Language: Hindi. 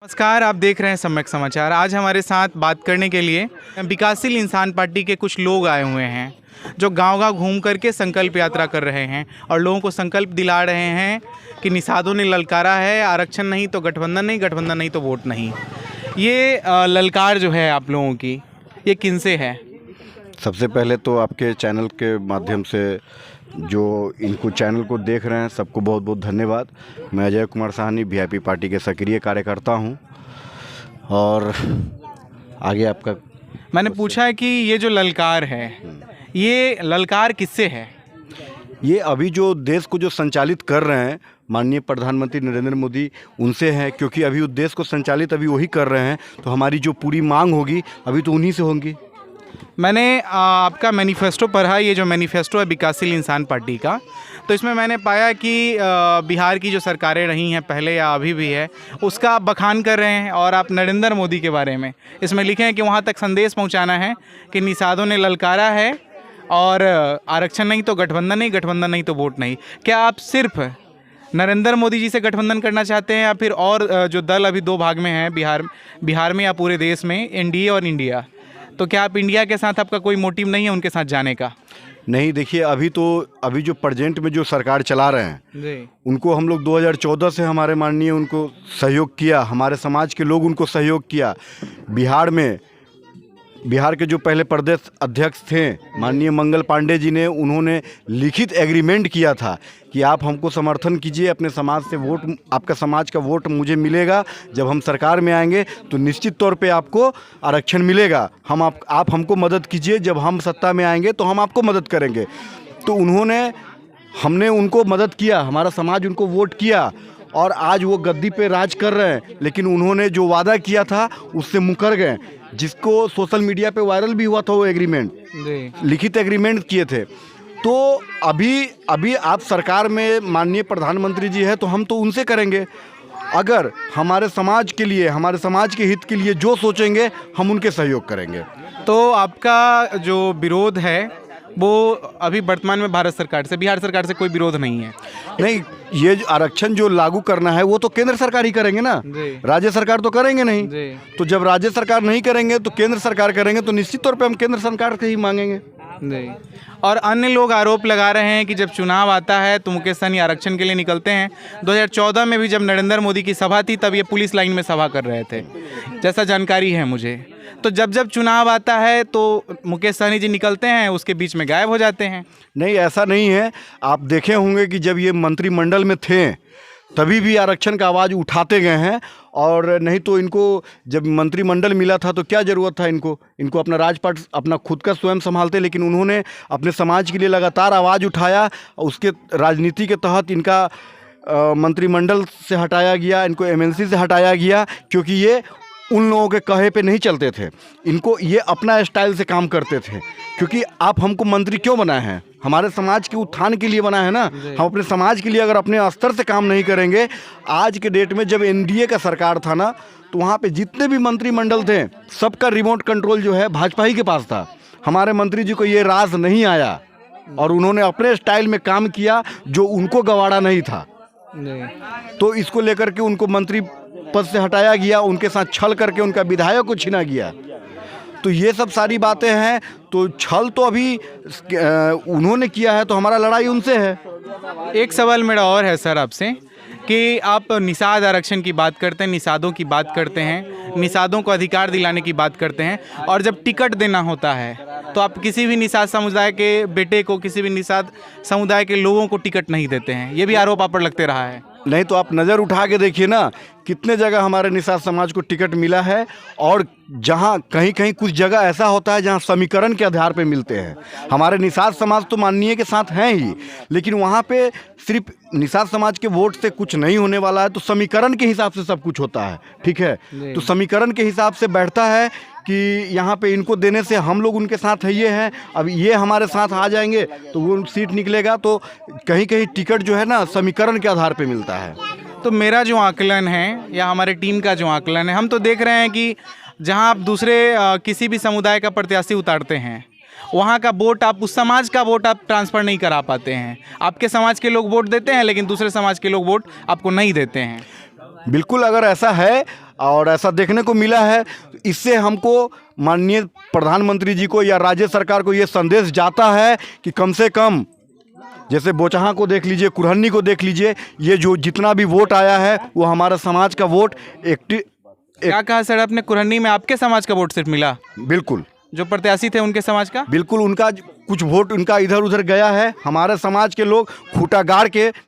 नमस्कार, आप देख रहे हैं सम्यक समाचार। आज हमारे साथ बात करने के लिए विकासशील इंसान पार्टी के कुछ लोग आए हुए हैं जो गांव-गांव घूम करके संकल्प यात्रा कर रहे हैं और लोगों को संकल्प दिला रहे हैं कि निषादों ने ललकारा है, आरक्षण नहीं तो गठबंधन नहीं, गठबंधन नहीं तो वोट नहीं। ये ललकार जो है आप लोगों की, ये किनसे है? सबसे पहले तो आपके चैनल के माध्यम से जो इनको चैनल को देख रहे हैं सबको बहुत बहुत धन्यवाद। मैं अजय कुमार साहनी वीआईपी पार्टी के सक्रिय कार्यकर्ता हूं। और आगे आपका मैंने पूछा है कि ये जो ललकार है, ये ललकार किससे है? ये अभी जो देश को जो संचालित कर रहे हैं माननीय प्रधानमंत्री नरेंद्र मोदी, उनसे है। क्योंकि अभी उस देश को संचालित अभी वही कर रहे हैं, तो हमारी जो पूरी मांग होगी अभी तो उन्हीं से होंगी। मैंने आपका मैनिफेस्टो पढ़ा, ये जो मैनिफेस्टो है विकासशील इंसान पार्टी का, तो इसमें मैंने पाया कि बिहार की जो सरकारें रही हैं पहले या अभी भी है, उसका आप बखान कर रहे हैं। और आप नरेंद्र मोदी के बारे में इसमें लिखे हैं कि वहाँ तक संदेश पहुँचाना है कि निषादों ने ललकारा है और आरक्षण नहीं तो गठबंधन नहीं, गठबंधन नहीं तो वोट नहीं। क्या आप सिर्फ नरेंद्र मोदी जी से गठबंधन करना चाहते हैं या फिर और जो दल अभी दो भाग में हैं, बिहार में या पूरे देश में, एनडीए और इंडिया, तो क्या आप इंडिया के साथ आपका कोई मोटिव नहीं है उनके साथ जाने का? नहीं, देखिए अभी जो प्रेजेंट में जो सरकार चला रहे हैं जी, उनको हम लोग 2014 से हमारे माननीय उनको सहयोग किया, हमारे समाज के लोग उनको सहयोग किया। बिहार के जो पहले प्रदेश अध्यक्ष थे माननीय मंगल पांडे जी ने, उन्होंने लिखित एग्रीमेंट किया था कि आप हमको समर्थन कीजिए, अपने समाज से वोट, आपका समाज का वोट मुझे मिलेगा, जब हम सरकार में आएंगे तो निश्चित तौर पे आपको आरक्षण मिलेगा। आप हमको मदद कीजिए, जब हम सत्ता में आएंगे तो हम आपको मदद करेंगे। तो हमने उनको मदद किया, हमारा समाज उनको वोट किया और आज वो गद्दी पे राज कर रहे हैं। लेकिन उन्होंने जो वादा किया था उससे मुकर गए, जिसको सोशल मीडिया पे वायरल भी हुआ था। वो एग्रीमेंट, लिखित एग्रीमेंट किए थे। तो अभी आप सरकार में माननीय प्रधानमंत्री जी है, तो हम तो उनसे करेंगे। अगर हमारे समाज के लिए, हमारे समाज के हित के लिए जो सोचेंगे हम उनके सहयोग करेंगे। तो आपका जो विरोध है वो अभी वर्तमान में भारत सरकार से, बिहार सरकार से कोई विरोध नहीं है? नहीं, ये जो आरक्षण जो लागू करना है वो तो केंद्र सरकार ही करेंगे ना, राज्य सरकार तो करेंगे नहीं। तो जब राज्य सरकार नहीं करेंगे तो केंद्र सरकार करेंगे, तो निश्चित तौर पे हम केंद्र सरकार से ही मांगेंगे। जी। और अन्य लोग आरोप लगा रहे हैं कि जब चुनाव आता है तो मुकेश सहनी आरक्षण के लिए निकलते हैं। 2014 में भी जब नरेंद्र मोदी की सभा थी तब ये पुलिस लाइन में सभा कर रहे थे, जैसा जानकारी है मुझे। तो जब चुनाव आता है तो मुकेश सहनी जी निकलते हैं, उसके बीच में गायब हो जाते हैं। नहीं, ऐसा नहीं है। आप देखे होंगे कि जब ये मंत्रिमंडल में थे तभी भी आरक्षण का आवाज़ उठाते गए हैं। और नहीं तो इनको जब मंत्रिमंडल मिला था तो क्या ज़रूरत था इनको अपना राजपाट अपना खुद का स्वयं संभालते। लेकिन उन्होंने अपने समाज के लिए लगातार आवाज़ उठाया। उसके राजनीति के तहत इनका मंत्रिमंडल से हटाया गया, इनको एमएनसी से हटाया गया, क्योंकि ये उन लोगों के कहे पे नहीं चलते थे। ये अपना स्टाइल से काम करते थे। क्योंकि आप हमको मंत्री क्यों बनाए हैं? हमारे समाज के उत्थान के लिए बना है ना। हम अपने समाज के लिए अगर अपने स्तर से काम नहीं करेंगे, आज के डेट में जब एनडीए का सरकार था ना, तो वहाँ पे जितने भी मंत्रिमंडल थे सबका रिमोट कंट्रोल जो है भाजपा ही के पास था। हमारे मंत्री जी को ये राज नहीं आया और उन्होंने अपने स्टाइल में काम किया जो उनको गवारा नहीं था। तो इसको लेकर के उनको मंत्री पद से हटाया गया, उनके साथ छल करके उनका विधायक को छीना गया। तो ये सब सारी बातें हैं। तो छल तो अभी उन्होंने किया है, तो हमारा लड़ाई उनसे है। एक सवाल मेरा और है सर आपसे कि आप निषाद आरक्षण की बात करते हैं, निषादों की बात करते हैं, निषादों को अधिकार दिलाने की बात करते हैं, और जब टिकट देना होता है तो आप किसी भी निषाद समुदाय के बेटे को, किसी भी निषाद समुदाय के लोगों को टिकट नहीं देते हैं। ये भी आरोप आप पर लगते रहा है। नहीं तो आप नज़र उठा के देखिए ना, कितने जगह हमारे निषाद समाज को टिकट मिला है। और जहाँ कहीं कुछ जगह ऐसा होता है जहाँ समीकरण के आधार पे मिलते हैं। हमारे निषाद समाज तो माननीय के साथ हैं ही, लेकिन वहाँ पे सिर्फ निषाद समाज के वोट से कुछ नहीं होने वाला है। तो समीकरण के हिसाब से सब कुछ होता है, ठीक है। तो समीकरण के हिसाब से बैठता है कि यहाँ पे इनको देने से हम लोग उनके साथ है, ये हैं। अब ये हमारे साथ आ जाएंगे तो वो सीट निकलेगा। तो कहीं टिकट जो है ना समीकरण के आधार पे मिलता है। तो मेरा जो आकलन है या हमारे टीम का जो आकलन है, हम तो देख रहे हैं कि जहां आप दूसरे किसी भी समुदाय का प्रत्याशी उतारते हैं, वहाँ का वोट, आप उस समाज का वोट आप ट्रांसफ़र नहीं करा पाते हैं। आपके समाज के लोग वोट देते हैं लेकिन दूसरे समाज के लोग वोट आपको नहीं देते हैं। बिल्कुल अगर ऐसा है और ऐसा देखने को मिला है तो इससे हमको माननीय प्रधानमंत्री जी को या राज्य सरकार को ये संदेश जाता है कि कम से कम जैसे बोचहा को देख लीजिए, कुरहनी को देख लीजिए, ये जो जितना भी वोट आया है वो हमारे समाज का वोट क्या कहा सर आपने, कुरहनी में आपके समाज का वोट सिर्फ मिला? बिल्कुल जो प्रत्याशी थे उनके समाज का? बिल्कुल उनका कुछ वोट उनका इधर उधर गया है। हमारे समाज के लोग खूंटा गाड़ के